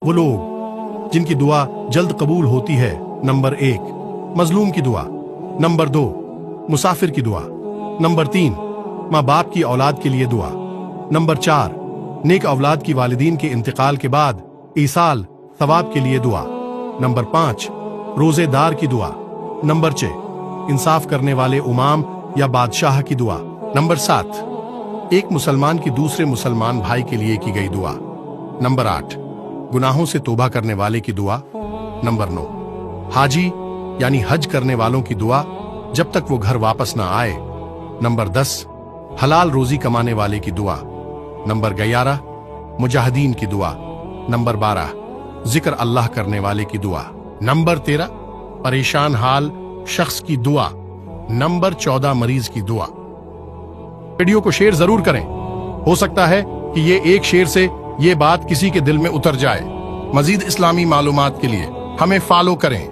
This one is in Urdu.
وہ لوگ جن کی دعا جلد قبول ہوتی ہے۔ نمبر 1 مظلوم کی دعا، نمبر 2 مسافر کی دعا، نمبر 3 ماں باپ کی اولاد کے لیے دعا، نمبر 4 نیک اولاد کی والدین کے انتقال کے بعد ایصال ثواب کے لیے دعا، نمبر 5 روزے دار کی دعا، نمبر 6 انصاف کرنے والے امام یا بادشاہ کی دعا، نمبر 7 ایک مسلمان کی دوسرے مسلمان بھائی کے لیے کی گئی دعا، نمبر 8 گناہوں سے توبہ کرنے والے کی دعا، نمبر 9 حاجی یعنی حج کرنے والوں کی دعا جب تک وہ گھر واپس نہ آئے، نمبر 10 حلال روزی کمانے والے کی دعا، نمبر 11 مجاہدین کی دعا، نمبر 12 ذکر اللہ کرنے والے کی دعا، نمبر 13 پریشان حال شخص کی دعا، نمبر 14 مریض کی دعا۔ ویڈیو کو شیئر ضرور کریں، ہو سکتا ہے کہ یہ ایک شیئر سے یہ بات کسی کے دل میں اتر جائے۔ مزید اسلامی معلومات کے لیے ہمیں فالو کریں۔